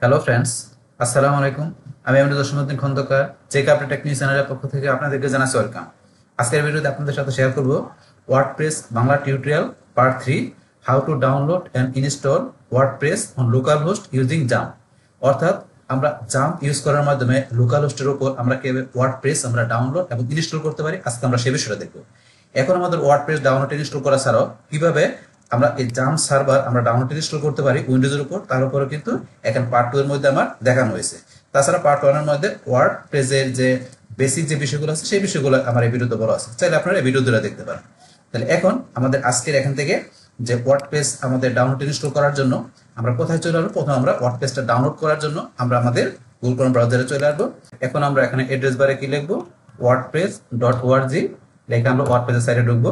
Hello friends, আসসালামু আলাইকুম। আমি Amrul Jasimuddin Khandakar, check update technic চ্যানেলের পক্ষ থেকে আপনাদেরকে জানাচ্ছি ওয়েলকাম। আজকের ভিডিওতে আপনাদের সাথে শেয়ার করব WordPress Bangla tutorial part 3, how to download and install WordPress on local host using jump. অর্থাৎ আমরা জাম্প ইউজ করার মাধ্যমে লোকাল হোস্টের উপর আমরা কিভাবে ওয়ার্ডপ্রেস আমরা ডাউনলোড এবং ইনস্টল করতে পারি, আজকে আমরা সে বিষয়টা দেখব। এখন আমাদের ওয়ার্ডপ্রেস ডাউনলোড ইনস্টল করা ছাড়াও কিভাবে আমরা এই জাম্প সার্ভার আমরা ডাউনলোড ইনস্টল করতে পারি উইন্ডোজের উপর, তার উপরে কিন্তু এখন পার্ট 2 এর মধ্যে আমার দেখানো হয়েছে। তাছাড়া পার্ট 1 এর মধ্যে ওয়ার্ডপ্রেসের যে বেসিক যে বিষয়গুলো আছে সেই বিষয়গুলো আমার এই ভিডিওতে বলা আছে, চাইলে আপনারা এই ভিডিওগুলো দেখতে পারেন। তাহলে এখন আমাদের আজকের এখান থেকে যে ওয়ার্ডপ্রেস আমাদের ডাউনলোড ইনস্টল করার জন্য আমরা কোথায় চলে আসবো, প্রথমে আমরা ওয়ার্ডপ্রেসটা ডাউনলোড করার জন্য আমরা আমাদের গুগল ক্রোম ব্রাউজারে চলে আসবো। এখন আমরা এখানে অ্যাড্রেস বারে কি লিখবো, wordpress.org লিখে আমরা ওয়ার্ডপ্রেসের সাইটে ঢুকবো।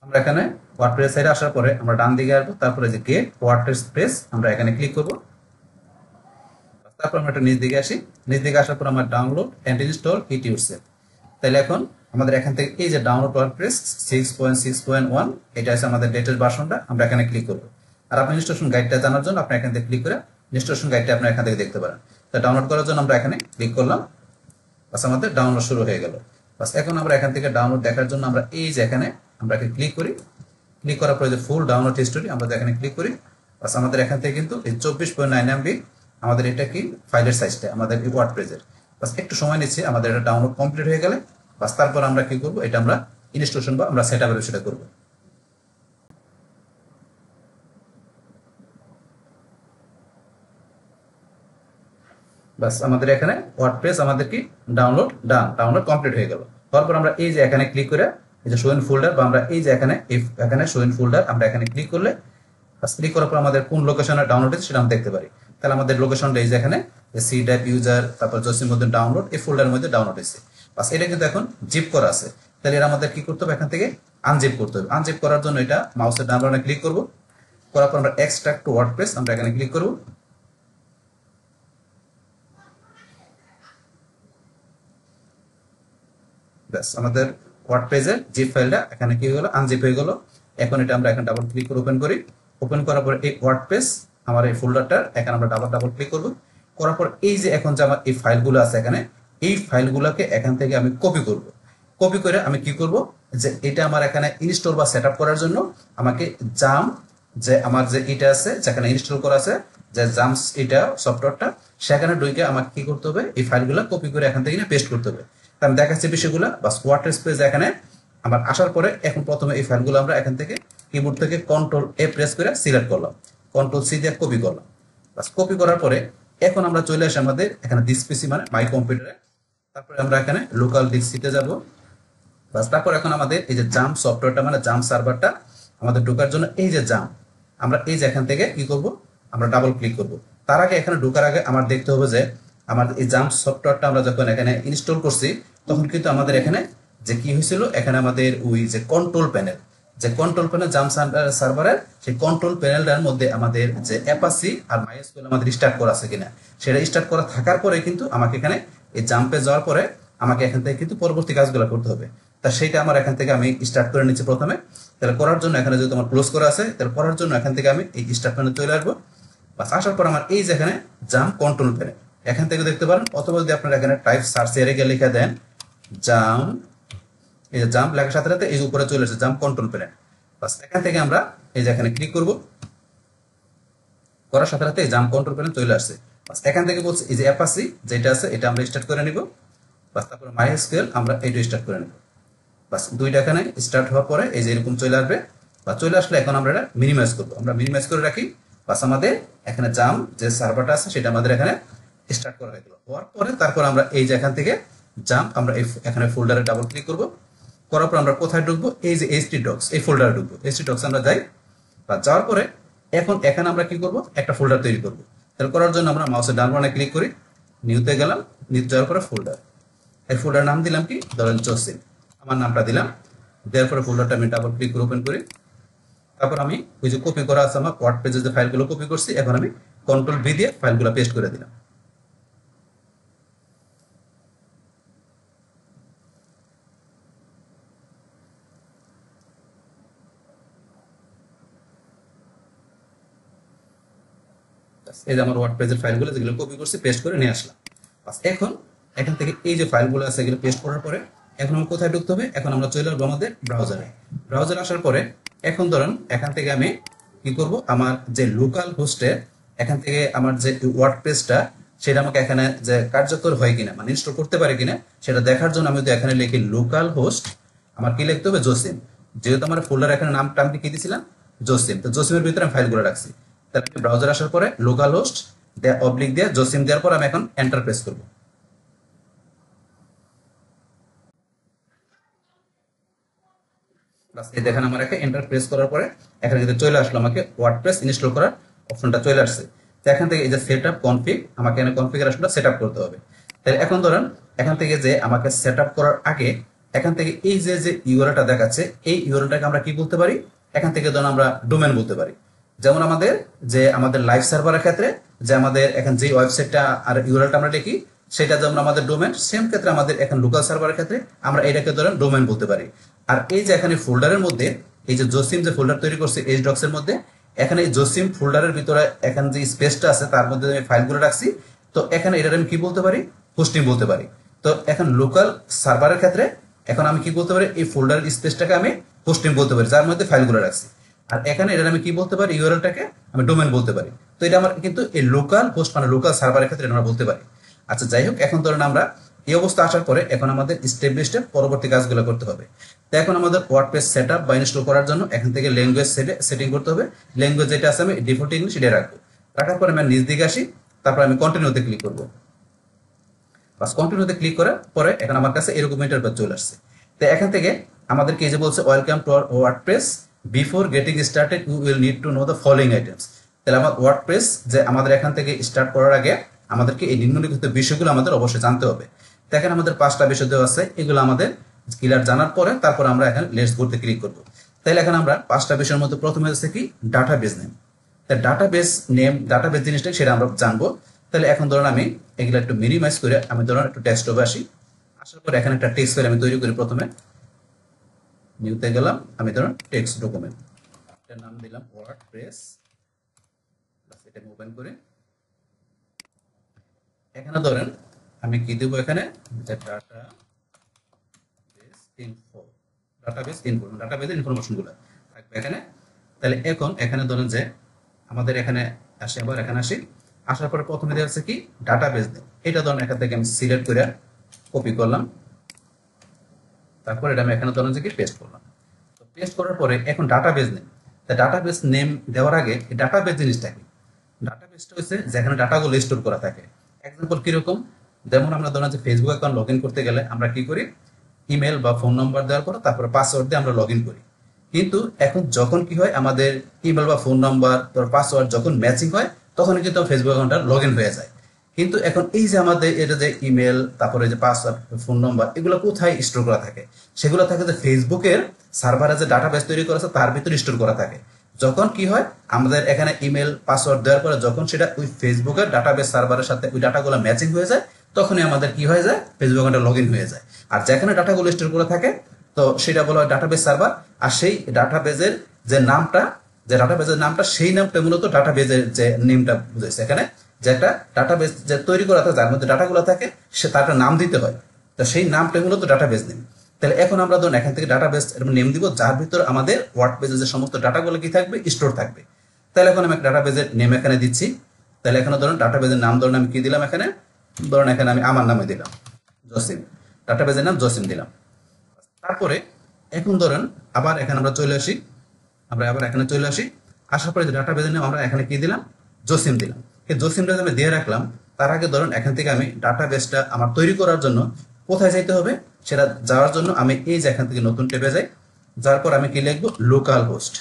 আমরা এখানে ওয়ার্ডপ্রেস সাইটে আসার পরে আমরা ডান দিকে আসবো, তারপরে যে গেট ওয়ার্ডপ্রেস প্রেস আমরা এখানে ক্লিক করব। তারপর আমরা একটা নিচ দিকে আসি, নিচ দিকে আসার পর আমরা download and install it yourself. তাহলে এখন আমাদের এখান থেকে এই যে ডাউনলোড ওয়ার্ডপ্রেস 6.6.1 এটা আছে আমাদের লেটেস্ট ভার্সনটা, আমরা এখানে ক্লিক করব। আর আপনি ইনস্টলেশন গাইডটা জানার জন্য আপনি এখান থেকে ক্লিক করে ইনস্টলেশন গাইডটা আপনি এখান থেকে দেখতে পারেন। তা ডাউনলোড করার জন্য আমরা এখানে ক্লিক করলাম, বাস আমাদের ডাউনলোড শুরু হয়ে গেল। বাস এখন আমরা এখান থেকে ডাউনলোড দেখার জন্য আমরা এই যে এখানে আমরা ক্লিক করি, ক্লিক করার পরে যে ফুল ডাউনলোড হিস্টোরি আমরা এখানে ক্লিক করি। বাস আমাদের এখান থেকে কিন্তু এই 24.9 MB আমাদের এটা কি ফাইলের সাইজটা আমাদের এই ওয়ার্ডপ্রেসের। বাস একটু সময় নিচ্ছে আমাদের এটা ডাউনলোড কমপ্লিট হয়ে গেলে বাস তারপর আমরা কি করব, এটা আমরা ইনস্টলেশন বা আমরা সেটআপের বিষয়টা করব। বাস আমাদের এখানে ওয়ার্ডপ্রেস আমাদের কি ডাউনলোড কমপ্লিট হয়ে গেল। তারপর আমরা এই যে এখানে ক্লিক করে এই যে শো ইন ফোল্ডার বা আমরা এই যে এখানে শো ইন ফোল্ডার আমরা এখানে ক্লিক করলে ক্লিক করার পর আমাদের কোন লোকেশনে ডাউনলোড হয়েছে সেটা আমরা দেখতে পারি। তাহলে আমাদের লোকেশনটা এই যে এখানে সি ড্রাইভ ইউজার তারপর জসিমউদ্দিন ডাউনলোড এই ফোল্ডারের মধ্যে ডাউনলোড হয়েছে। বাস এটা কিন্তু এখন জিপ করা আছে। তাহলে এর আমাদের কি করতে হবে, এখান থেকে আনজিপ করতে হবে। আনজিপ করার জন্য এটা মাউসের ডান বাটনে ক্লিক করব, করার পর আমরা এক্সট্রাক্ট টু ওয়ার্ডপ্রেস আমরা এখানে ক্লিক করব। ব্যাস আমাদের ওয়ার্ডপ্রেসের জিপ ফাইলটা এখানে কি হয়ে গেল, আনজিপ হয়ে গেল। এখন এটা আমরা এখানে ডাবল ক্লিক করে ওপেন করি। ওপেন করার পর এই ওয়ার্ডপ্রেস আমার এই ফোল্ডারটা এখানে আমরা ডাবল ক্লিক করব। করার পর এই যে এখন যে আমার এই ফাইলগুলো আছে এখানে, এই ফাইলগুলোকে এখান থেকে আমি কপি করব। কপি করে আমি কি করব, যে এটা আমার এখানে ইনস্টল বা সেটআপ করার জন্য আমাকে জাম যে আমার যে এটা আছে যেখানে ইনস্টল করা আছে যে জামস এটা সফটওয়্যারটা, সেখানে ঢুকে আমাকে কি করতে হবে, এই ফাইলগুলো কপি করে এখান থেকে পেস্ট করতে হবে। আমি দেখাচ্ছি বিষয়গুলো। বাস ওয়ার্ডপ্রেস পেজ এখানে আমার আসার পরে এখন প্রথমে এই ফাইলগুলো আমরা এখান থেকে কিবোর্ড থেকে কন্ট্রোল এ প্রেস করে সিলেক্ট করলাম, কন্ট্রোল সি দিয়ে কপি করলাম। বাস কপি করার পরে এখন আমরা চলে আসি আমাদের এখানে দিস পিসি মানে মাই কম্পিউটারে। তারপরে আমরা এখানে লোকাল ডিসিতে যাব। বাস তারপর এখন আমাদের এই যে জাম্প সফটওয়্যারটা মানে জাম্প সার্ভারটা আমাদের ঢোকার জন্য এই যে জাম্প আমরা এই যে এখান থেকে কি করব, আমরা ডাবল ক্লিক করব। তার আগে এখানে ঢোকার আগে আমার দেখতে হবে যে আমাদের এই জাম্প সফটওয়্যারটা আমরা যখন এখানে ইনস্টল করছি তখন কিন্তু আমাদের এখানে যে কি হয়েছিল, এখানে আমাদের ওই যে কন্ট্রোল প্যানেল জাম্প সার্ভারের সেই কন্ট্রোল প্যানেলটার মধ্যে আমাদের যে অ্যাপাসি আর মাইএসকিউএল আমাদের স্টার্ট করা আছে কিনা, সেটা স্টার্ট করা থাকার পরে কিন্তু আমাকে এখানে এই জাম্পে যাওয়ার পরে আমাকে এখান থেকে কিন্তু পরবর্তী কাজগুলো করতে হবে। তা সেইটা আমার এখান থেকে আমি স্টার্ট করে নিচ্ছি প্রথমে। তাহলে করার জন্য এখানে যেহেতু আমার ক্লোজ করা আছে, তাহলে করার জন্য এখান থেকে আমি এই স্টার্ট প্যানেলে চলে আসবো। বাস আসার পর আমার এই যে এখানে জাম্প কন্ট্রোল প্যানেল এখান থেকে দেখতে পারেন, অথবা যদি আপনারা এখানে টাইপ সার্চ এর গিয়ে লিখে দেন জাম্প, এই যে জাম্প লেখার সাথে সাথে এই যে উপরে চলে এসেছে জাম্প কন্ট্রোল প্যানেল। বাস এখান থেকে আমরা এই যে এখানে ক্লিক করব, করার সাথে সাথে জাম্প কন্ট্রোল প্যানেল চলে আসছে। বাস এখান থেকে বলছে এই যে অ্যাপাসি যেটা আছে এটা আমরা স্টার্ট করে নিব। বাস তারপরে মাইএসকিউএল আমরা এইটা স্টার্ট করে নিব। বাস দুইটা এখানে স্টার্ট হওয়ার পরে এই যে এরকম চলে আসবে, বা চলে আসলে এখন আমরা এটা মিনিমাইজ করবো, আমরা মিনিমাইজ করে রাখি। বাস আমাদের এখানে জাম্প যে সার্ভারটা আছে সেটা আমাদের এখানে স্টার্ট করা হয়ে গেল। হওয়ার পরে তারপর আমরা এই যে এখান থেকে জাম্প আমরা এখানে ফোল্ডারে ডাবল ক্লিক করব। করার পর আমরা কোথায় ঢুকবো, এই যে এইচটি ডক্স এই ফোল্ডারে ঢুকবো। এইচটি ডক্স আমরা যাই, বা যাওয়ার পরে এখন এখানে আমরা কি করব, একটা ফোল্ডার তৈরি করব। তাহলে করার জন্য আমরা মাউসের ডান বাটনে ক্লিক করি, নিউতে গেলাম, নিউ যাওয়ার পরে ফোল্ডার, এই ফোল্ডার নাম দিলাম কি, ধরেন জসিম, আমার নামটা দিলাম। দেওয়ার পরে ফোল্ডারটা আমি ডাবল ক্লিক করে ওপেন করি। তারপর আমি ওই যে কপি করা আছে আমার ওয়ার্ড পেজে যে ফাইলগুলো কপি করছি, এখন আমি কন্ট্রোল ভি দিয়ে ফাইলগুলো পেস্ট করে দিলাম। এই যে আমার ওয়ার্ডপ্রেসের ফাইলগুলো যেগুলো কপি করছি পেস্ট করে নিয়ে আসলাম। বাস এখন এখান থেকে এই যে ফাইলগুলো আছে এগুলো পেস্ট করার পরে এখন আমরা কোথায় ঢুকতে হবে, এখন আমরা চলে আসবো আমাদের ব্রাউজারে আসার পরে এখন ধরুন এখান থেকে আমি কি করব, আমার যে লোকাল হোস্টের এখান থেকে আমার যে ওয়ার্ডপ্রেসটা সেটা আমাকে এখানে যে কার্যকর হয় কিনা মানে ইনস্টল করতে পারে কিনা সেটা দেখার জন্য আমি যদি এখানে লিখি লোকাল হোস্ট, আমার কি লিখতে হবে জসিম, যেহেতু আমার ফোল্ডার এখানে নামটা আমি কি দিয়েছিলাম জসিম, তো জসিমের ভিতরে আমি ফাইলগুলো রাখছি। তাহলে আমি ব্রাউজার আসার পরে লোকাল হোস্ট অবলিক দিয়ে জসিম দেওয়ার পর আমি এখন এন্টার প্রেস করব। এই দেখেন আমার এখানে এন্টার প্রেস করার পরে এখানে যদি চলে আসলো আমাকে ওয়ার্ডপ্রেস ইনস্টল করার অপশনটা চলে আসছে। তো এখান থেকে এই যে সেটআপ কনফিগ আমাকে এখানে কনফিগারেশনটা সেটআপ করতে হবে। তাহলে এখন ধরেন এখান থেকে যে আমাকে সেটআপ করার আগে এখান থেকে এই যে যে ইউআরএলটা দেখাচ্ছে এই ইউআরএলটাকে আমরা কি বলতে পারি, এখান থেকে ধরুন আমরা ডোমেন বলতে পারি। যেমন আমাদের লাইভ সার্ভারের ক্ষেত্রে যে আমাদের এখন যে ওয়েবসাইটটা আর ইউআরএলটা আমরা লিখি সেটা যেমন আমাদের ডোমেন, সেম ক্ষেত্রে আমাদের এখন লোকাল সার্ভারের ক্ষেত্রে আমরা এটাকে ধরেন ডোমেন বলতে পারি। আর এই যে এখানে ফোল্ডারের মধ্যে এই যে জসিম যে ফোল্ডার তৈরি করছে এইচডক্স এর মধ্যে, এখানে এই জসিম ফোল্ডারের ভিতরে এখানে যে স্পেসটা আছে তার মধ্যে আমি ফাইলগুলো রাখছি, তো এখানে এটা আমি কি বলতে পারি, হোস্টিং বলতে পারি। তো এখন লোকাল সার্ভারের ক্ষেত্রে এখন আমি কি বলতে পারি, এই ফোল্ডারের স্পেসটাকে আমি হোস্টিং বলতে পারি যার মধ্যে ফাইলগুলো রাখছি। আর এখানে এটা আমি কি বলতে পারি, ইউআরএলটাকে আমি ডোমেন বলতে পারি। তো এটা আমার কিন্তু এই লোকাল হোস্ট মানে লোকাল সার্ভারের ক্ষেত্রে আমরা বলতে পারি। আচ্ছা যাই হোক, এখন ধরেন আমরা এই অবস্থা আসার পরে এখন আমাদের স্টেপ বাই স্টেপ পরবর্তী কাজগুলো করতে হবে। তো এখন আমাদের ওয়ার্ডপ্রেস সেটআপ বা ইনস্টল করার জন্য এখান থেকে ল্যাঙ্গুয়েজ সেটিং করতে হবে। ল্যাঙ্গুয়েজ যেটা আছে আমি ডিফল্ট ইংলিশ এটা রাখবো। রাখার পরে আমি নিচ দিকে আসি, তারপর আমি কন্টিনিউতে ক্লিক করব। বাস কন্টিনিউতে ক্লিক করার পরে এখন আমার কাছে এরকম ইন্টারফেস চলে আসছে। তো এখান থেকে আমাদেরকে এই যে বলছে welcome to our WordPress, before getting started you will need to know the following items. তাহলে আমার ওয়ার্ডপ্রেস যে আমাদের এখান থেকে স্টার্ট করার আগে আমাদেরকে এই নিম্নলিখিত বিষয়গুলো আমাদের অবশ্যই জানতে হবে। তো এখানে আমাদের 5টা বিষয় দেওয়া আছে, এগুলো আমাদের ক্লিয়ার জানার পরে তারপর আমরা এখানে লেটস গোতে ক্লিক করব। তাহলে এখন আমরা 5টা বিষয়ের মধ্যে প্রথমে হচ্ছে কি ডাটাবেস নেম। তা ডাটাবেস নেম ডাটাবেস জিনিসটা সেটা আমরা জানবো। তাহলে এখন ধরুন আমি এগুলো একটু মিনিমাইজ করে আমি ধরুন একটু ডেস্কটপে আসি, আসার পর এখানে একটা টেক্সট ফাইল আমি তৈরি করি। প্রথমে নিউতে গেলাম, আমি ধরুন টেক্সট ডকুমেন্ট, এটার নাম দিলাম ওয়ার্ডপ্রেস, এটা ওপেন করে এখানে ধরেন আমি কি দেবো, এখানে ডাটাবেসের ইনফরমেশনগুলো থাকবে এখানে। তাহলে এখন এখানে ধরেন যে আমাদের এখানে আসি, আবার এখানে আসি, আসার পরে প্রথমে দেওয়া আছে কি ডাটাবেস নেম। এটা ধরেন এখান থেকে আমি সিলেক্ট করে কপি করলাম, তারপর এটা আমি এখানে ধরেন যে কি পেস্ট করলাম। তো পেস্ট করার পরে এখন ডাটাবেস নেম, তা ডাটাবেস নেম দেওয়ার আগে এই ডাটাবেস জিনিসটা কি, ডাটাবেসটা হচ্ছে যেখানে ডাটাগুলো স্টোর করা থাকে। এক্সাম্পল কিরকম, যেমন আমরা ধরেন যে ফেসবুক অ্যাকাউন্ট লগ ইন করতে গেলে আমরা কি করি, ইমেল বা ফোন নাম্বার দেওয়ার পর তারপরে পাসওয়ার্ড দিয়ে আমরা লগ ইন করি। কিন্তু এখন যখন কি হয়, আমাদের ইমেল বা ফোন নাম্বার পাসওয়ার্ড যখন ম্যাচিং হয় তখন কিন্তু ফেসবুক অ্যাকাউন্টটা লগ ইন হয়ে যায়। কিন্তু এখন এই যে আমাদের এটা যে ইমেল তারপরে যে পাসওয়ার্ড ফোন নাম্বার এগুলো কোথায় স্টোর করা থাকে, সেগুলো থাকে যে ফেসবুকের সার্ভারে যে ডাটাবেস তৈরি করা আছে তার ভিতরে স্টোর করা থাকে। যখন কি হয় আমাদের এখানে ইমেল পাসওয়ার্ড দেওয়ার পরে যখন সেটা ওই ফেসবুকের ডাটাবেস সার্ভারের সাথে ওই ডাটাগুলো ম্যাচিং হয়ে যায় তখনই আমাদের কি হয়ে যায়, ফেসবুক অ্যাকাউন্টে লগ ইন হয়ে যায়। আর যেখানে ডাটাগুলো স্টোর করে থাকে তো সেটা বলা হয় ডাটাবেস সার্ভার। আর সেই ডাটাবেসের যে নামটা, যে ডাটাবেসের নামটা সেই নামটা মূলত ডাটাবেসের যে নেমটা বুঝেছে এখানে, যে একটা ডাটাবেস যে তৈরি করা থাকে যার মধ্যে ডাটাগুলো থাকে সে তার একটা নাম দিতে হয়, তো সেই নামটা মূলত ডাটাবেস নেম। তাহলে এখন আমরা ধরুন এখান থেকে ডাটাবেস নেম দিব যার ভিতরে আমাদের ওয়ার্ডপ্রেসের যে সমস্ত ডাটাগুলো কি থাকবে, স্টোর থাকবে। তাহলে এখন আমি ডাটাবেসের নেম এখানে দিচ্ছি। তাহলে এখানে ধরুন ডাটাবেসের নাম ধরুন আমি কি দিলাম, এখানে ধরুন এখানে আমি আমার নামে দিলাম জসিম, ডাটাবেসের নাম জসিম দিলাম। তারপরে এখন ধরেন আবার এখানে আমরা চলে আসি, আমরা আবার এখানে চলে আসি, আসার পরে যে ডাটাবেসের নাম আমরা এখানে কি দিলাম, জসিম দিলাম। এই জসিমটা আমি দিয়ে রাখলাম। তার আগে ধরুন এখান থেকে আমি ডাটাবেসটা আমার তৈরি করার জন্য কোথায় যাইতে হবে, সেটা যাওয়ার জন্য আমি এই যে এখান থেকে নতুন ট্যাবে যাই, যার পর আমি কি লিখবো লোকাল হোস্ট।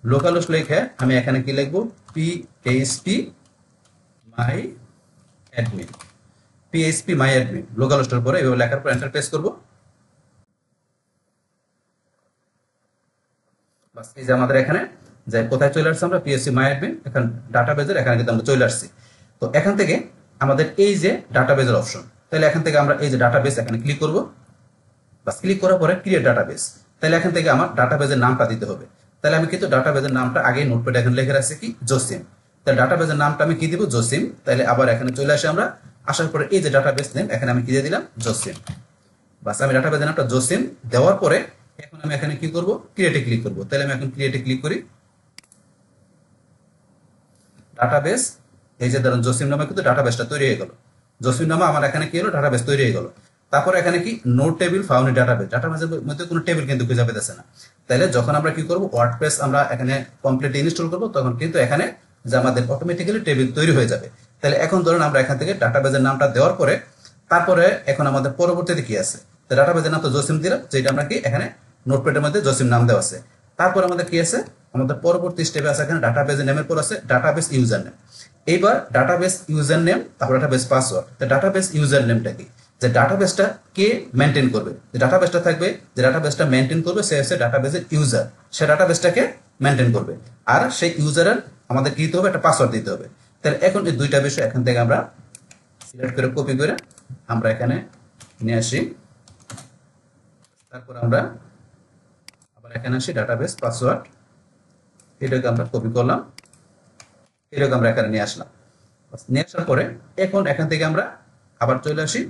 লোকাল হোস্ট লিখে আমি এখানে কি লিখবো PHP my admin, PHP my admin local হোস্টের পরে এভাবে লেখার পর এন্টার প্রেস করবো। বাস এই যে আমাদের এখানে যে কোথায় চলে আসছে আমরা পিএসসি মাই অ্যাডমিন, এখন ডাটাবেজের এখানে কিন্তু আমরা চলে আসছি। তো এখান থেকে আমাদের এই যে ডাটাবেজের অপশন, তাহলে এখান থেকে আমরা এই যে ডাটাবেস এখানে ক্লিক করব। বাস ক্লিক করার পরে ক্রিয়েট ডাটাবেস, তাহলে এখান থেকে আমার ডাটাবেজের নামটা দিতে হবে। তাহলে আমি কিন্তু ডাটাবেজের নামটা আগে নোটপ্যাডে এখানে লিখে রাখছি কি জসিম। তাহলে ডাটাবেসের নামটা আমি কি দিব, জসিম। তাহলে আবার এখানে চলে আসি আমরা, আসার পরে এই যে ডাটাবেস নেম এখানে আমি কি দিয়ে দিলাম, জসিম। বাস আমি ডাটাবেসের নামটা জসিম দেওয়ার পরে এখন আমি এখানে কি করব, ক্রিয়েটে ক্লিক করব। তাহলে আমি এখন ক্রিয়েটে ক্লিক করি, ডাটাবেস এই যে ধরুন জসিম নামে কিন্তু ডাটাবেসটা তৈরি হয়ে গেল। জসিম নামে আমার এখানে কি হলো, ডাটাবেস তৈরি হয়ে গেল। তারপরে এখানে কি no table found in database, ডাটাবেসের মধ্যে কোনো টেবিল কিন্তু খুঁজে পেতেছে না। তাহলে যখন আমরা কি করব, ওয়ার্ডপ্রেস আমরা এখানে কমপ্লিট ইনস্টল করব, তখন কিন্তু এখানে যে আমাদের অটোমেটিক্যালি টেবিল তৈরি হয়ে যাবে। তাহলে এখন ধরুন আমরা এখান থেকে ডাটাবেসের নামটা দেওয়ার পরে তারপরে এখন আমাদের পরবর্তীতে কি আছে, তো ডাটাবেসের নাম তো জসিম দিলাম, যেটা আমরা কি এখানে নোটপ্যাডের মধ্যে জসিম নাম দেওয়া আছে। তারপর আমাদের কি আছে, আমাদের পরবর্তী স্টেপে আছে এখানে ডাটাবেস নেমের পর আছে ডাটাবেস ইউজার নেম। এইবার ডাটাবেস ইউজার নেম, তারপর ডাটাবেস পাসওয়ার্ড। তো ডাটাবেস ইউজার নেমটা কি, যে ডাটাবেসটা কে মেনটেন করবে, যে ডাটাবেসটা থাকবে, যে ডাটাবেসটা মেনটেন করবে সে হচ্ছে ডাটাবেসের ইউজার, সে ডাটাবেসটাকে মেনটেন করবে। আর সেই ইউজারের আমাদের কি দিতে হবে, একটা পাসওয়ার্ড দিতে হবে। তাহলে এখন এই দুইটা বিষয় এখান থেকে আমরা সিলেক্ট করে কপি করে আমরা এখানে নিয়ে আসি। তারপর আমরা আবার এখানে আসি ডাটাবেস পাসওয়ার্ড, এটাকে আমরা কপি করলাম, এটাকে আমরা এখানে নিয়ে আসলাম। নিয়ে আসার পরে এখন এখান থেকে আমরা আবার চলে আসি,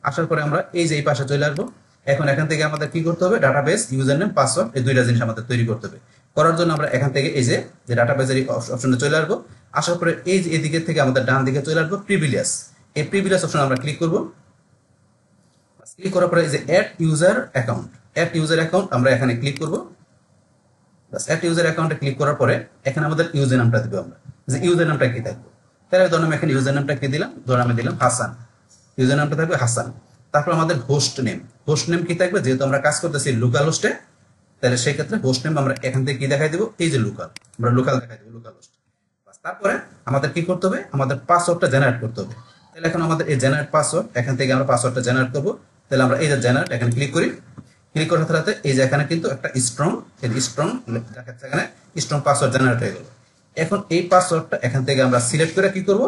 আসার পরে আমরা এই যে এই পাশে চলে আসবো। এখন এখান থেকে আমাদের কি করতে হবে, ডাটাবেস ইউজার নেম পাসওয়ার্ড এই দুইটা জিনিস আমাদের তৈরি করতে হবে। করার জন্য আমরা এখান থেকে এই যে ডাটাবেসের অপশনে চলে আসবো। আসার পরে এই যে এদিকে থেকে আমাদের ডান দিকে চলে আসবো প্রিভিলিয়াস, এই প্রিভিলিয়াস অপশন আমরা ক্লিক করব। ক্লিক করার পরে এই যে add user account, add user account আমরা এখানে ক্লিক করব। বাস অ্যাড ইউজার অ্যাকাউন্টে ক্লিক করার পরে এখানে আমাদের ইউজার নামটা দিব আমরা, যে ইউজার নামটা কি থাকবে। তাহলে ধরুন আমি এখানে ইউজার নামটা কি দিলাম, ধরুন আমি দিলাম হাসান, ইউজার নামটা থাকবে হাসান। তারপর আমাদের হোস্ট নেম, হোস্ট নেম কি থাকবে, যেহেতু আমরা কাজ করতেছি লোকাল হোস্টে, তাহলে সেই ক্ষেত্রে হোস্ট নেম আমরা এখান থেকে কি দেখাই দিব, এই যে লোকাল, আমরা লোকাল দেখাই দিব, লোকাল হোস্ট। তারপরে আমাদের কি করতে হবে, আমাদের পাসওয়ার্ডটা জেনারেট করতে হবে। তাহলে এখন আমাদের এই জেনারেট পাসওয়ার্ড, এখান থেকে আমরা পাসওয়ার্ডটা জেনারেট করব। তাহলে আমরা এই যে জেনারেট এখানে ক্লিক করি, ক্লিক করার সাথে এই যে এখানে কিন্তু একটা স্ট্রং দেখাচ্ছে, এখানে স্ট্রং পাসওয়ার্ড জেনারেট হয়ে গেল। এখন এই পাসওয়ার্ডটা এখান থেকে আমরা সিলেক্ট করে কি করব,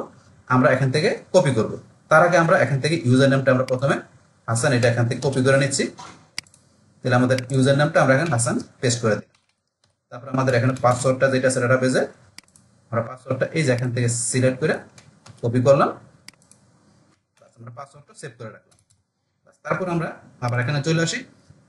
আমরা এখান থেকে কপি করব। তার আগে আমরা এখান থেকে ইউজার নেমটা আমরা প্রথমে হাসান এটা এখান থেকে কপি করে নিচ্ছি। তাহলে আমাদের ইউজার নামটা আমরা এখানে হাসান পেস্ট করে দিই। তারপর আমাদের এখানে পাসওয়ার্ডটা যেটা আছে ডাটাবেসে, আমরা পাসওয়ার্ডটা এই যে এখান থেকে সিলেক্ট করে কপি করলাম, আমরা পাসওয়ার্ডটা সেভ করে রাখলাম। তারপর আমরা আবার এখানে চলে আসি,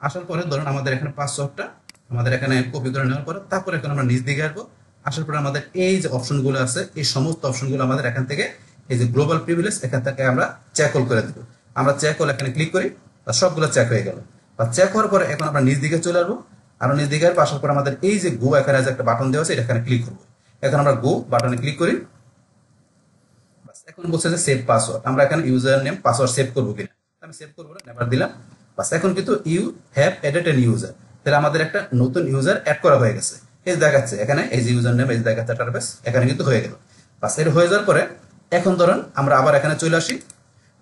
আসার পরে ধরুন আমাদের এখানে পাসওয়ার্ডটা আমাদের এখানে কপি করে নেওয়ার পরে তারপর এখন আমরা নিচ দিকে আসবো। আসার পরে আমাদের এই যে অপশনগুলো আছে, এই সমস্ত অপশনগুলো আমাদের এখান থেকে এই যে গ্লোবাল প্রিভিলেজ এখান থেকে আমরা চেক অল করে দেব। আমরা চেক অল এখানে ক্লিক করি, সবগুলো চেক হয়ে গেল। বা চেক হওয়ার পরে এখন আমরা নিচ দিকে চলে আসবো, আর নিচ দিকে আসার পরে আমাদের এই যে গো এখানে যে একটা বাটন দেওয়া আছে এটা এখানে ক্লিক করবো। এখন আমরা গো বাটনে ক্লিক করি। এখন বলছে যে সেভ পাসওয়ার্ড, আমরা এখানে ইউজার নেম পাসওয়ার্ড সেভ করবো কিনা, আমি সেভ করবো না, নেভার দিলাম। বাস এখন কিন্তু you have added an user, তাহলে আমাদের একটা নতুন ইউজার অ্যাড করা হয়ে গেছে। এই দেখাচ্ছে এখানে এই যে ইউজার নেম এই দেখাচ্ছে ডাটাবেস এখানে কিন্তু হয়ে গেল। বাস এটা হয়ে যাওয়ার পরে এখন ধরুন আমরা আবার এখানে চলে আসি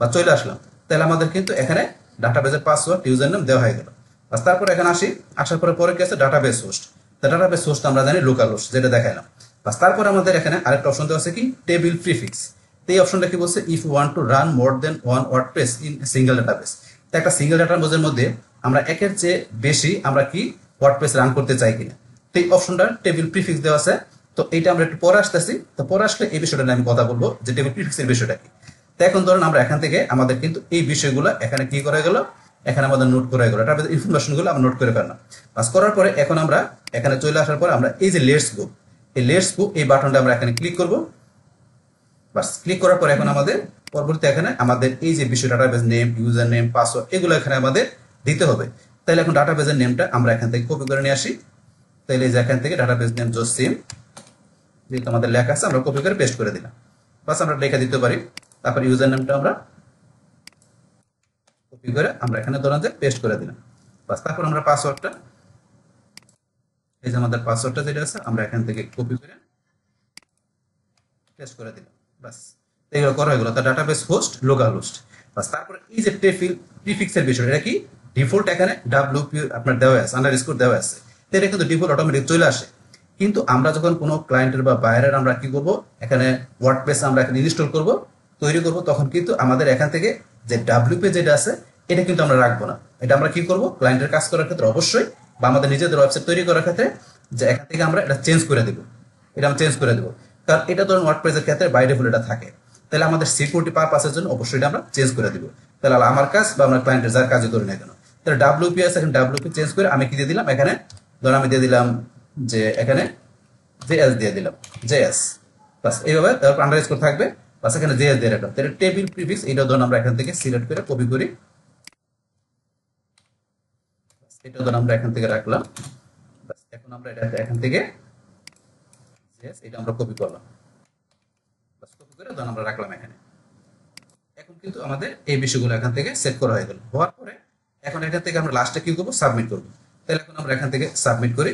বা চলে আসলাম, তাহলে আমাদের কিন্তু এখানে ডাটাবেসের পাসওয়ার্ড ইউজার নেম দেওয়া হয়ে গেল। বাস তারপর এখানে আসি, আসার পরে পরে কি আছে ডাটাবেস হোস্ট, ডাটাবেস হোস্ট আমরা জানি লোকাল হোস্ট যেটা দেখাইলাম। বাস তারপর আমাদের এখানে আরেকটা অপশন দেওয়া আছে কি টেবিল প্রিফিক্স। এই অপশনটা কি বলছে, if you want to run more then one WordPress in single database. তো একটা সিঙ্গেল ডাটাবেসের মধ্যে আমরা একের চেয়ে বেশি আমরা কি ওয়ার্ডপ্রেস রান করতে চাই কিনা, তো এই অপশনটা টেবিল প্রিফিক্স দেওয়া আছে। তো এইটা আমরা একটু পরে আসতেছি, তো পরে আসলে এই বিষয়টা নিয়ে আমি কথা বলবো যে টেবিল প্রিফিক্সের বিষয়টা কি। তো এখন ধরুন আমরা এখান থেকে আমাদের কিন্তু এই বিষয়গুলো এখানে কি করা গেল, এখানে আমাদের নোট করা গেল, ডাটাবেস ইনফরমেশনগুলো আমরা নোট করে ফেললাম। বাস করার পরে এখন আমরা এখানে চলে আসার পর আমরা এই যে লেটস গো, এই লেটস গো এই বাটনটা আমরা এখানে ক্লিক করব। বাস ক্লিক করার পর এখন আমাদের পরবর্তী এখানে আমাদের এই যে বিষয় database name user name password এগুলো এখানে আমাদের দিতে হবে। তাহলে এখন ডাটাবেসের নেমটা আমরা এখান থেকে কপি করে নিয়ে আসি। তাহলে এই যে এখান থেকে ডাটাবেস নেম জসিম যেহেতু আমাদের লেখা আছে আমরা কপি করে পেস্ট করে দিলাম। বাস আমরা লেখা দিতে পারি। তারপর ইউজার নেমটা আমরা কপি করে আমরা এখানে ধরুন যে পেস্ট করে দিলাম। বাস তারপর আমরা পাসওয়ার্ডটা এই যে আমাদের পাসওয়ার্ডটা যেটা আছে আমরা এখান থেকে কপি করে পেস্ট করে দিলাম। বাস এগুলো করা হয়ে গেল, তার ডাটাবেস হোস্ট লোকাল হোস্ট। বাস তারপরে এই যে প্রিফিক্সের বিষয় এটা কি ডিফল্ট এখানে ডাব্লিউপি আপনার দেওয়া আছে আন্ডারস্কোর দেওয়া আছে, তো এটা কিন্তু ডিফল্ট অটোমেটিক চলে আসে। কিন্তু আমরা যখন কোনো ক্লায়েন্টের বা বাইরের আমরা কি করব এখানে ওয়ার্ডপ্রেস আমরা এখানে ইনস্টল করব তৈরি করব, তখন কিন্তু আমাদের এখান থেকে যে ডাব্লিউপি যেটা আছে এটা কিন্তু আমরা রাখবো না। এটা আমরা কি করব ক্লায়েন্টের কাজ করার ক্ষেত্রে অবশ্যই বা আমাদের নিজেদের ওয়েবসাইট তৈরি করার ক্ষেত্রে যে এখান থেকে আমরা এটা চেঞ্জ করে দেব, এটা আমরা চেঞ্জ করে দেবো। কারণ এটা ধরুন ওয়ার্ডপ্রেসের ক্ষেত্রে বাই ডিফল্ট এটা থাকে। তাহলে আমাদের সিকিউরিটি পারপাসের জন্য অবশ্যই এটা আমরা চেঞ্জ করে দিব। তাহলে আমার কাজ বা আমার ক্লায়েন্টের যার কাজে ধরে না কেন, তাহলে ডাব্লিউপি আছে, এখানে ডাব্লিউপি চেঞ্জ করে আমি কি দিয়ে দিলাম, এখানে ধরুন আমি দিয়ে দিলাম যে এখানে জেএস দিয়ে দিলাম, জেএস। বাস এইভাবে তারপর আন্ডারস্কোর থাকবে, বাস এখানে জেএস দিয়ে রাখলাম। তাহলে টেবিল প্রিফিক্স এটা ধরুন আমরা এখান থেকে সিলেক্ট করে কপি করি, এটা ধরুন আমরা এখান থেকে রাখলাম। বাস এখন আমরা এটা এখান থেকে জেএস এটা আমরা কপি করলাম, বাস কপি করে ধরুন আমরা রাখলাম এখানে। এখন কিন্তু আমাদের এই বিষয়গুলো এখান থেকে সেট করা হয়ে গেল। হওয়ার পরে এখন এখান থেকে আমরা লাস্টে কি করবো, সাবমিট করবো। তাহলে এখন আমরা এখান থেকে সাবমিট করি,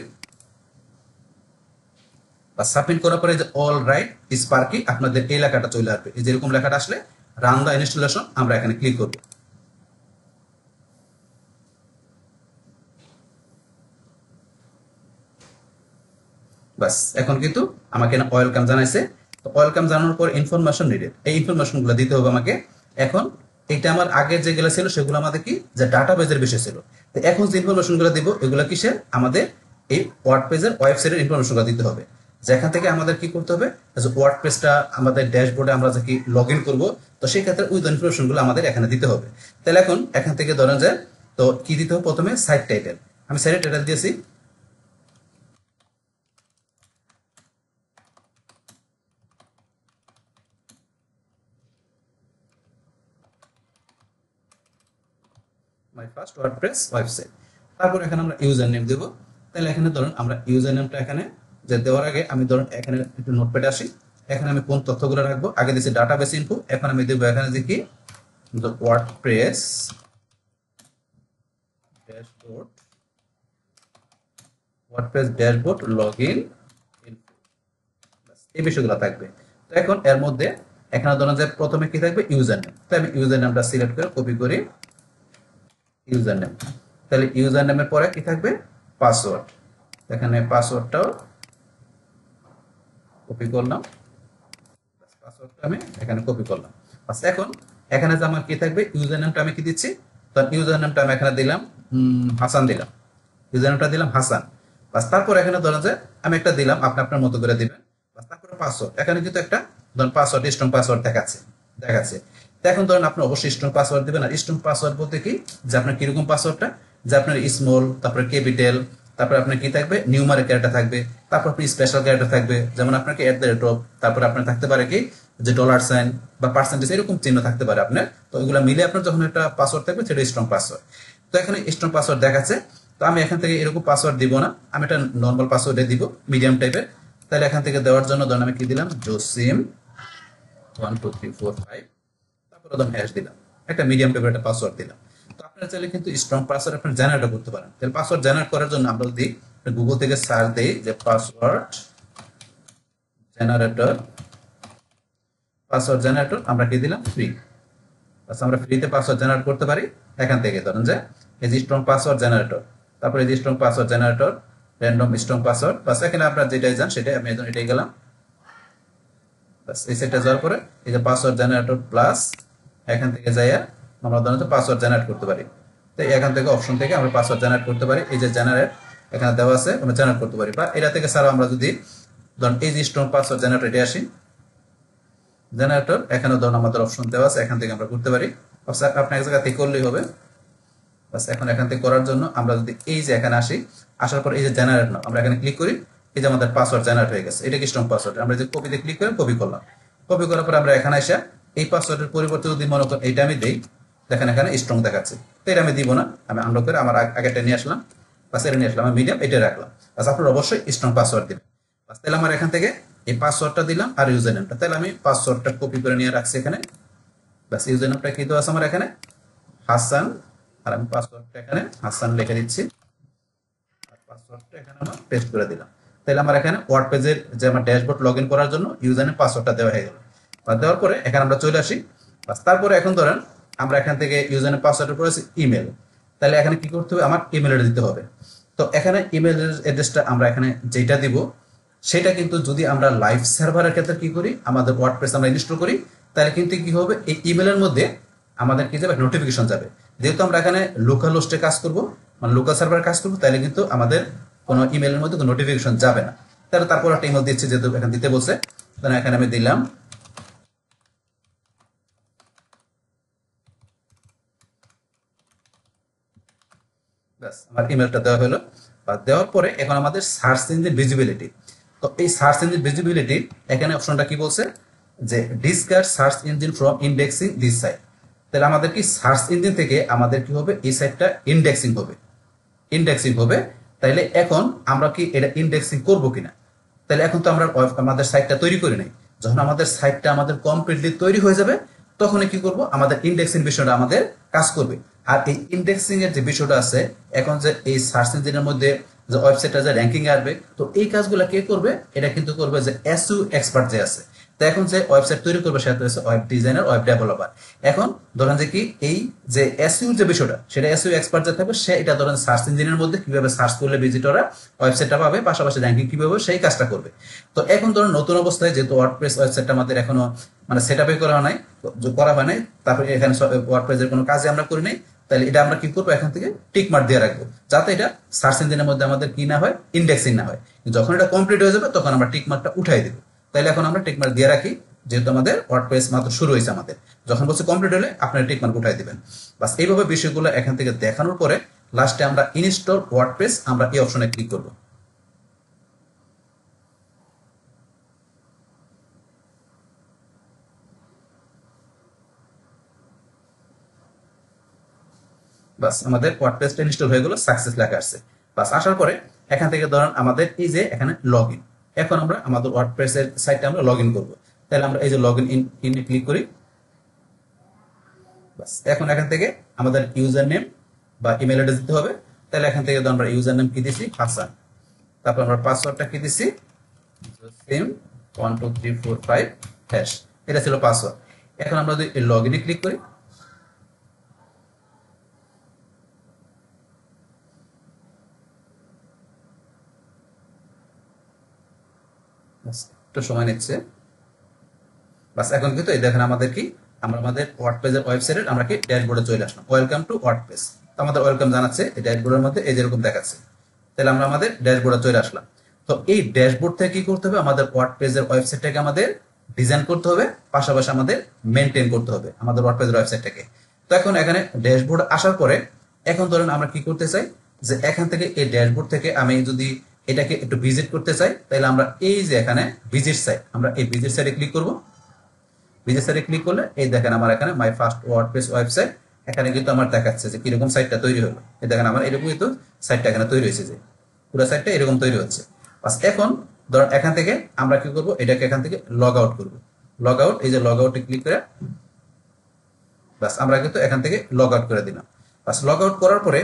বা সাবমিট করার পরে যে অল রাইট স্পার্কি আপনাদের এই লেখাটা চলে আসবে। এই যেরকম লেখাটা আসলে রান দা ইনস্টলেশন আমরা এখানে ক্লিক করব। বাস এখন কিন্তু আমাকে না ওয়েলকাম জানাইছে। তো ওয়েলকাম জানানোর পর ইনফরমেশন নিডেড, এই ইনফরমেশনগুলো দিতে হবে আমাকে। এখন এটা আমার আগের যেগুলো ছিল সেগুলো আমাদের কি, যে ডাটাবেজের বিষয় ছিল। তো এখন যে ইনফরমেশনগুলো দিব এগুলো কিসের, আমাদের এই ওয়ার্ডপ্রেসের ওয়েবসাইটের ইনফরমেশনগুলো দিতে হবে। যেখান থেকে আমাদের কি করতে হবে, যে ওয়ার্ডপ্রেসটা আমাদের ড্যাশবোর্ডে আমরা যে কি লগ ইন করবো, তো সেই ক্ষেত্রে ওই ইনফরমেশনগুলো আমাদের এখানে দিতে হবে। তাহলে এখন এখান থেকে ধরেন যে তো কি দিতে হবে, প্রথমে সাইট টাইটেল, আমি সাইটের টাইটেল দিয়েছি মাই ফার্স্ট ওয়ার্ডপ্রেস ওয়েবসাইট। তারপর এখানে আমরা ইউজার নেম দেবো। তাহলে এখানে ধরুন আমরা ইউজার নেমটা এখানে যে দেওয়ার আগে আমি ধরুন এখানে একটু নোটপ্যাডে আসি, এখানে আমি কোন তথ্যগুলো রাখবো, আগে দিয়েছি ডাটাবেস ইনফো, এখন আমি দেবো এখানে যে কি WordPress dashboard, WordPress dashboard login info, এই বিষয়গুলো থাকবে। তো এখন এর মধ্যে এখানে ধরুন যে প্রথমে কি থাকবে, ইউজার নেম। তাই আমি ইউজার নেমটা সিলেক্ট করে কপি করি, ইউজার নেম। তাহলে ইউজার নেমের পরে কি থাকবে, পাসওয়ার্ড, এখানে পাসওয়ার্ডটাও কপি করলাম, পাসওয়ার্ডটা আমি এখানে কপি করলাম। আচ্ছা এখন এখানে যে আমার কি থাকবে, ইউজার নেমটা আমি কি দিচ্ছি, তো ইউজার নেমটা আমি এখানে দিলাম হাসান দিলাম, ইউজার নেমটা দিলাম হাসান। বাস তারপর এখানে ধরেন যে আমি একটা দিলাম, আপনি আপনার মতো করে দিবেন। বাস তারপরে পাসওয়ার্ড, এখানে কিন্তু একটা ধরুন পাসওয়ার্ড স্ট্রং পাসওয়ার্ড দেখাচ্ছে। তো এখন ধরেন আপনি অবশ্যই স্ট্রং পাসওয়ার্ড দিবেন। আর স্ট্রং পাসওয়ার্ড বলতে কি, যে আপনার কিরকম পাসওয়ার্ডটা, যে আপনার স্মল, তারপরে ক্যাপিটাল, তারপর আপনার কি থাকবে, নিউমারিক ক্যারেক্টার থাকবে, তারপর আপনি স্পেশাল ক্যারেক্টার থাকবে, যেমন আপনাকে @, তারপর আপনার থাকতে পারে কি যে $সাইন বা পার্সেন্টেজ, এরকম চিহ্ন থাকতে পারে আপনার। তো এগুলো মিলে আপনার যখন একটা পাসওয়ার্ড থাকবে সেটা স্ট্রং পাসওয়ার্ড। তো এখানে স্ট্রং পাসওয়ার্ড দেখাচ্ছে। তো আমি এখান থেকে এরকম পাসওয়ার্ড দিব না, আমি একটা নর্মাল পাসওয়ার্ডে দিব, মিডিয়াম টাইপের। তাহলে এখান থেকে দেওয়ার জন্য ধরুন আমি কি দিলাম, জসিম 12345, তারপর ধরুন হ্যাশ দিলাম, একটা মিডিয়াম টাইপের একটা পাসওয়ার্ড দিলাম। তো আপনারা চাইলে কিন্তু স্ট্রং পাসওয়ার্ড আপনারা জেনারেট করতে পারেন। তাহলে পাসওয়ার্ড জেনারেট করার জন্য আমরা যদি গুগল থেকে সার্চ দেই যে পাসওয়ার্ড জেনারেটর, আমরা কি দিলাম, ফ্রি। আচ্ছা আমরা ফ্রিতে পাসওয়ার্ড জেনারেট করতে পারি এখান থেকে। ধরুন যে এই যে স্ট্রং পাসওয়ার্ড জেনারেটর, তারপরে এই যে strong password generator, random strong password, বাস এখানে আপনারা যেটাই যান সেটাই, আমি এটাই গেলাম। বাস এই সেটটা যাওয়ার পরে এই যে পাসওয়ার্ড জেনারেটর প্লাস, এখান থেকে যাইয়া আমরা ধরুন যে পাসওয়ার্ড জেনারেট করতে পারি। তো এখান থেকে অপশন থেকে আমরা পাসওয়ার্ড জেনারেট করতে পারি, এই যে জেনারেট এখানে দেওয়া আছে, আমরা জেনারেট করতে পারি। বা এটা থেকে স্যার আমরা যদি ধরুন এই যে স্ট্রং পাসওয়ার্ড জেনারেটর এটা আসি, জেনারেটর এখানে ধরুন আমাদের অপশন দেওয়া আছে, এখান থেকে আমরা করতে পারি। আপনি এক জায়গা থেকে করলেই হবে। বাস এখন এখান থেকে করার জন্য আমরা যদি এই যে এখানে আসি, আসার পর এই যে জেনারেট নাও, আমরা এখানে ক্লিক করি, এই যে আমাদের পাসওয়ার্ড জেনারেট হয়ে গেছে, এটা কি স্ট্রং পাসওয়ার্ড। আমরা যে কপিতে ক্লিক করে কপি করলাম, কপি করার পর আমরা এখানে এসে এই পাসওয়ার্ডের পরিবর্তে যদি মনে করেন এইটা আমি দেই, দেখেন এখানে স্ট্রং দেখাচ্ছে, তো এটা আমি দিব না, আমি আনলক করে আমার আগেরটা নিয়ে আসলাম, বাস এটা নিয়ে আসলাম, আমি মিডিয়াম এটা রাখলাম। বাস আপনার অবশ্যই স্ট্রং পাসওয়ার্ড দিবেন। বাস তাহলে আমার এখান থেকে এই পাসওয়ার্ডটা দিলাম আর ইউজার নেমটা, তাহলে আমি পাসওয়ার্ডটা কপি করে নিয়ে রাখছি এখানে। বাস ইউজার নেমটা কি দেওয়া আছে আমার এখানে, হাসান, আর আমি পাসওয়ার্ডটা এখানে হাসান লিখে দিচ্ছি, আর পাসওয়ার্ডটা এখানে আমার পেস্ট করে দিলাম। তাহলে আমার এখানে ওয়ার্ডপ্রেসের যে আমার ড্যাশবোর্ড লগ ইন করার জন্য ইউজার নেম পাসওয়ার্ডটা দেওয়া হয়ে গেল। বা দেওয়ার পরে এখানে আমরা চলে আসি। বাস তারপরে এখন ধরেন আমরা এখান থেকে ইউজার নেম পাসওয়ার্ডের পরে ইমেল, তাহলে এখানে কি করতে হবে, আমার ইমেল অ্যাড্রেস দিতে হবে। তো এখানে ইমেল অ্যাড্রেসটা আমরা এখানে যেটা দিব সেটা কিন্তু যদি আমরা লাইভ সার্ভারের ক্ষেত্রে কি করি, আমাদের ওয়ার্ডপ্রেস আমরা ইনস্টল করি, তাহলে কিন্তু কি হবে, এই ইমেলের মধ্যে আমাদের কি যাবে, নোটিফিকেশন যাবে। যেহেতু আমরা এখানে লোকাল হোস্টে কাজ করব, মানে লোকাল সার্ভারে কাজ করবো, তাহলে কিন্তু আমাদের কোনো ইমেলের মধ্যে কোনো নোটিফিকেশন যাবে না। তাহলে তারপর একটা ইমেল দিচ্ছি, যেহেতু এখানে দিতে বলছে, তাহলে এখানে আমি দিলাম ব্যাস, আমার ইমেলটা দেওয়া হলো। বা দেওয়ার পরে এখন আমাদের সার্চ ইঞ্জিন ভিজিবিলিটি। তো এই সার্চ ইঞ্জিন ভিজিবিলিটি এখানে অপশনটা কি বলছে যে discard search engine from indexing this site. তাহলে আমাদের কি সার্চ ইঞ্জিন থেকে আমাদের কি হবে, এই সাইটটা ইন্ডেক্সিং হবে, ইন্ডেক্সিং হবে। তাইলে এখন আমরা কি এটা ইন্ডেক্সিং করব কিনা? তাহলে এখন তো আমরা আমাদের সাইটটা তৈরি করি নাই। যখন আমাদের সাইটটা আমাদের কমপ্লিটলি তৈরি হয়ে যাবে, তখনই কি করব, আমাদের ইন্ডেক্সিং বিষয়টা আমাদের কাজ করবে। আর এই ইন্ডেক্সিং এর যে বিষয়টা আছে, এখন যে এই সার্চ ইঞ্জিনের মধ্যে যে ওয়েবসাইটটা যে র্যাঙ্কিং আসবে, তো এই কাজগুলো কে করবে? এটা কিন্তু করবে যে এসইও এক্সপার্ট যে আছে। তো এখন যে ওয়েবসাইট তৈরি করবে সেটা হচ্ছে ওয়েব ডিজাইনার, ওয়েব ডেভেলপার। এখন ধরেন যে কি এই যে এসইও যে বিষয়টা, সেটা এসইও এক্সপার্ট যে থাকবে, সে এটা ধরেন সার্চ ইঞ্জিনের মধ্যে কিভাবে সার্চ করলে ভিজিটররা ওয়েবসাইটটা পাবে, পাশাপাশি র্যাঙ্কিং কিভাবে, সেই কাজটা করবে। তো এখন ধরেন নতুন অবস্থায় যেহেতু ওয়ার্ডপ্রেস ওয়েবসাইটটা আমাদের এখনো মানে সেট আপে করা নাই, করা হয় নাই, তারপরে এখানে ওয়ার্ডপ্রেসের কোনো কাজে আমরা করি নাই, তাহলে এটা আমরা কি করবো, এখান থেকে টিক মার্ক দিয়ে রাখবো, যাতে এটা সার্চ ইঞ্জিনের মধ্যে আমাদের কি না হয়, ইন্ডেক্সিং না হয়। যখন এটা কমপ্লিট হয়ে যাবে, তখন আমরা টিক মার্কটা উঠাই দেবো। তাহলে এখন আমরা টিক মার্ক দিয়ে রাখি, যেহেতু আমাদের ওয়ার্ডপ্রেস মাত্র শুরু হয়েছে আমাদের। যখন বলছে কমপ্লিট হলে আপনারা টিক মার্ক উঠাই দিবেন। বাস এইভাবে বিষয়গুলো এখান থেকে দেখানোর পরে লাস্টে আমরা ইনস্টল ওয়ার্ডপ্রেস, আমরা এই অপশনে ক্লিক করব। বাস আমাদের ওয়ার্ডপ্রেসটা ইনস্টল হয়ে গেল, সাকসেস লেখা আসছে। বাস আসার পরে এখান থেকে ধরেন আমাদের এই যে এখানে লগ ইন, এখন আমরা আমাদের ওয়ার্ডপ্রেসের সাইটে আমরা লগ ইন করবো। তাহলে আমরা এই যে লগ ইন ক্লিক করি। বাস এখন এখান থেকে আমাদের ইউজার নেম বা ইমেল অ্যাড্রেস দিতে হবে। তাহলে এখান থেকে আমরা ইউজার নেম কি দিছি, হাসান, তারপর আমরা পাসওয়ার্ডটা কি দিছি, জসিম 12345 হ্যাশ, এটা ছিল পাসওয়ার্ড। এখন আমরা যদি লগ ইনে ক্লিক করি, একটু সময় নিচ্ছে। বাস এখন কিন্তু এই দেখেন আমাদের কি, আমরা আমাদের ওয়ার্ডপ্রেসের ওয়েবসাইটের আমরা কি ড্যাশবোর্ডে চলে আসলাম। ওয়েলকাম টু ওয়ার্ডপ্রেস, আমাদের ওয়েলকাম জানাচ্ছে এই ড্যাশবোর্ডের মধ্যে, এই যেরকম দেখাচ্ছে। তাহলে আমরা আমাদের ড্যাশবোর্ডে চলে আসলাম। তো এই ড্যাশবোর্ড থেকে কি করতে হবে, আমাদের ওয়ার্ডপ্রেসের ওয়েবসাইটটাকে আমাদের ডিজাইন করতে হবে, পাশাপাশি আমাদের মেনটেন করতে হবে আমাদের ওয়ার্ডপ্রেসের ওয়েবসাইটটাকে। তো এখন এখানে ড্যাশবোর্ড আসার পরে এখন ধরেন আমরা কি করতে চাই, যে এখান থেকে এই ড্যাশবোর্ড থেকে আমি যদি এটাকে একটু ভিজিট করতে চাই, তাহলে আমরা এই যে এখানে ভিজিট সাইট, আমরা এই ভিজিট সাইটে ক্লিক করব। ভিজিট সাইটে ক্লিক করলে এই দেখেন আমার এখানে মাই ফার্স্ট ওয়ার্ডপ্রেস ওয়েবসাইট, এখানে কিন্তু আমার দেখাচ্ছে যে কিরকম সাইটটা তৈরি হলো। এই দেখেন আমার এরকম কিন্তু সাইটটা এখানে তৈরি হয়েছে, যে পুরো সাইটটা এরকম তৈরি হচ্ছে। বাস এখন ধর এখান থেকে আমরা কি করব, এটাকে এখান থেকে লগ আউট করব। লগ আউট, এই যে লগ আউটে ক্লিক করে বাস আমরা কিন্তু এখান থেকে লগ আউট করে দিলাম। বাস লগ আউট করার পরে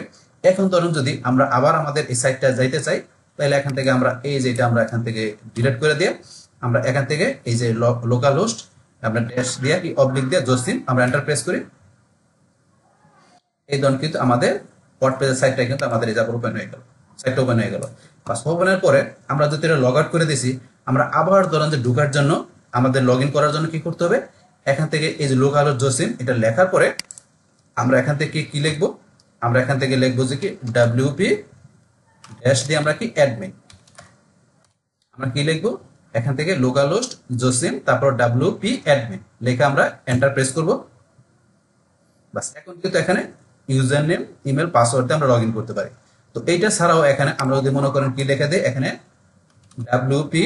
এখন ধরুন যদি আমরা আবার আমাদের এই সাইটটা যাইতে চাই, তাহলে এখান থেকে আমরা এই যেটা আমরা এখান থেকে ডিলিট করে দিয়ে আমরা এখান থেকে এই যে লোকাল হোস্ট আমরা ড্যাশ দিয়ে কি অবলিক দিয়ে জসিম আমরা এন্টার প্রেস করি। এই ধরুন কিন্তু আমাদের ওয়ার্ডপ্রেসের সাইটটা কিন্তু আমাদের এই যাবার ওপেন হয়ে গেল, সাইটটা ওপেন হয়ে গেল। বাস ওপেনের পরে আমরা যদি এটা লগ আউট করে দিছি, আমরা আবার ধরেন যে ঢোকার জন্য আমাদের লগ ইন করার জন্য কি করতে হবে, এখান থেকে এই যে লোকাল হোস্ট জসিম এটা লেখার পরে আমরা এখান থেকে কি লিখবো, আমরা এখান থেকে লিখবো যে কি ডাব্লিউপি ড্যাশ দিয়ে আমরা কি অ্যাডমিন, আমরা কি লিখবো এখান থেকে লোকাল হোস্ট জসিম তারপর ডাব্লিউপি অ্যাডমিন লিখে আমরা এন্টার প্রেস করব। বাস এখন কিন্তু এখানে ইউজার নেম, ইমেল, পাসওয়ার্ড দিয়ে আমরা লগ ইন করতে পারি। তো এইটা ছাড়াও এখানে আমরা যদি মনে করেন কি লিখে দিই, এখানে ডাব্লিউপি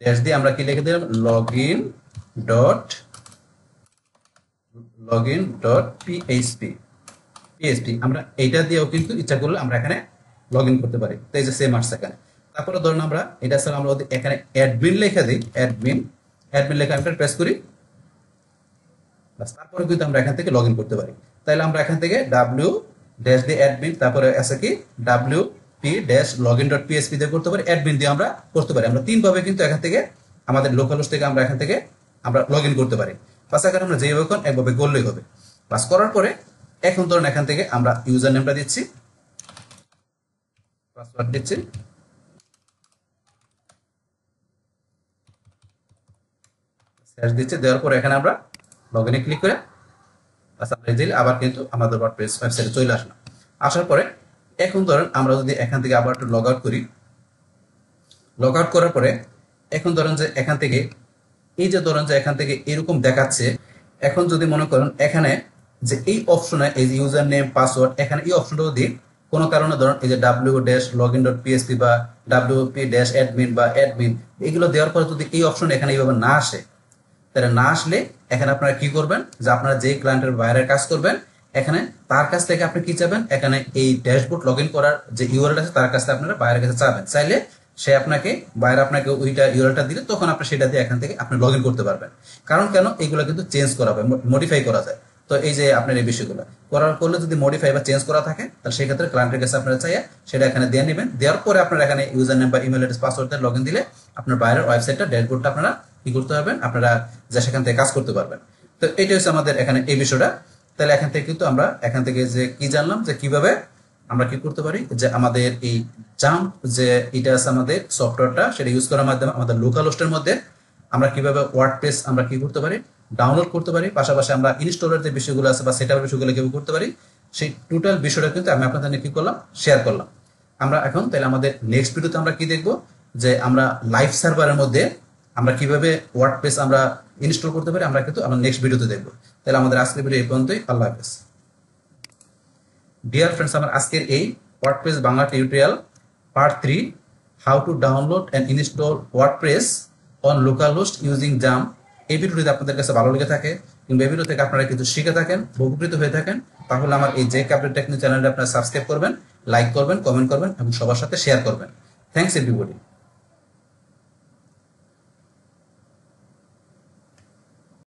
ড্যাশ দিয়ে আমরা কি লিখে দিলাম লগইন ডট পিএইচপি, আমরা এইটা দিয়েও কিন্তু ইচ্ছা করলে আমরা এখানে লগ ইন করতে পারি। তো এই যে সেম আসছে এখানে। তারপরে ধরুন আমরা এটা ছাড়া আমরা যদি এখানে অ্যাডমিন লিখে দিই, অ্যাডমিন লেখা আমরা প্রেস করি, বাস তারপরে কিন্তু আমরা এখান থেকে লগ ইন করতে পারি। তাহলে আমরা এখান থেকে ডাব্লিউ ড্যাশ দিয়ে অ্যাডমিন, তারপরে আছে কি W P dash log in dot PHP দিয়ে করতে পারি, অ্যাডমিন দিয়ে আমরা করতে পারি। আমরা তিনভাবে কিন্তু এখান থেকে আমাদের লোকাল হোস্ট থেকে আমরা এখান থেকে আমরা লগ ইন করতে পারি। বাস এখানে আমরা যেভাবে কোন একভাবে করলেই হবে। বাস করার পরে এখন ধরুন এখান থেকে আমরা ইউজার নেমটা দিচ্ছি, পাসওয়ার্ড দিচ্ছি, সেট দিচ্ছি, দেওয়ার পরে এখানে আমরা লগ ইনে ক্লিক করে বাস আমরা দিলে আবার কিন্তু আমাদের ওয়ার্ডপ্রেস ওয়েবসাইটে চলে আসলাম। আসার পরে এখন ধরেন আমরা যদি এখান থেকে আবার একটু লগ আউট করি, লগ আউট করার পরে এখন ধরেন যে এখান থেকে এই যে ধরেন যে এখান থেকে এরকম দেখাচ্ছে। এখন যদি মনে করেন এখানে যে এই অপশনে এই যে ইউজার নেম পাসওয়ার্ড এখানে এই অপশনটা যদি কোনো কারণে ধরেন এই যে w-login.php বা wp-admin বা admin এগুলো দেওয়ার পরে যদি এই অপশন এখানে এইভাবে না আসে, তাহলে না আসলে এখানে আপনারা কি করবেন যে আপনারা যে ক্লায়েন্টের বাইরে কাজ করবেন এখানে তার কাছ থেকে আপনি কি চাবেন, এখানে এই ড্যাশবোর্ড লগ ইন করার যে ইউআরএল আছে তার কাছ থেকে আপনারা বাইরের কাছে চাবেন। চাইলে সে আপনাকে বাইরে আপনাকে ওইটা ইউআরএলটা দিলে তখন আপনি সেটা দিয়ে এখান থেকে আপনি লগ ইন করতে পারবেন। কারণ কেন, এগুলো কিন্তু চেঞ্জ করা হবে, মডিফাই করা যায়। তো এই যে আপনার এই বিষয়গুলো করলে যদি মডিফাই বা চেঞ্জ করা থাকে তাহলে সেই ক্ষেত্রে ক্লায়েন্টের কাছে আপনারা চাইয়া সেটা এখানে দিয়ে নেবেন। দেওয়ার পরে আপনারা এখানে ইউজার নেম বা ইমেল অ্যাড্রেস পাসওয়ার্ড দিয়ে লগ ইন দিলে আপনার বাইরের ওয়েবসাইটটা ড্যাশবোর্ডটা আপনারা কি করতে পারবেন, আপনারা যা সেখান থেকে কাজ করতে পারবেন। তো এটা হচ্ছে আমাদের এখানে এই বিষয়টা। তাহলে এখান থেকে কিন্তু আমরা এখান থেকে যে কি জানলাম যে কিভাবে আমরা কি করতে পারি, যে আমাদের এই জাম্প যে এটা আছে আমাদের সফটওয়্যারটা সেটা ইউজ করার মাধ্যমে আমাদের লোকাল হোস্টের মধ্যে আমরা কিভাবে ওয়ার্ডপ্রেস আমরা কি করতে পারি, ডাউনলোড করতে পারি। পাশাপাশি আমরা ইনস্টলের যে বিষয়গুলো আছে বা সেটআপের বিষয়গুলো কিভাবে করতে পারি, সেই টোটাল বিষয়টা কিন্তু আমি আপনাদের কি করলাম, শেয়ার করলাম। আমরা এখন তাহলে আমাদের নেক্সট ভিডিওতে আমরা কি দেখবো, যে আমরা লাইভ সার্ভারের মধ্যে আমরা কিভাবে ওয়ার্ডপ্রেস আমরা ইনস্টল করতে পারি, আমরা কিন্তু আমরা নেক্সট ভিডিওতে দেখবো। তাহলে আমাদের আজকের ভিডিও এই পর্যন্তই। আল্লাহ হাফেজ। ডিয়ার ফ্রেন্ডস, আমার আজকের এই WordPress Bangla tutorial part 3 how to download and install WordPress on local host using XAMPP, এই ভিডিওটি যদি আপনাদের কাছে ভালো লেগে থাকে কিংবা এই ভিডিও থেকে আপনারা কিছু শিখে থাকেন, উপকৃত হয়ে থাকেন, তাহলে আমার এই জেক আপডেট টেকনিক চ্যানেলটা আপনারা সাবস্ক্রাইব করবেন, লাইক করবেন, কমেন্ট করবেন এবং সবার সাথে শেয়ার করবেন। Thanks everybody.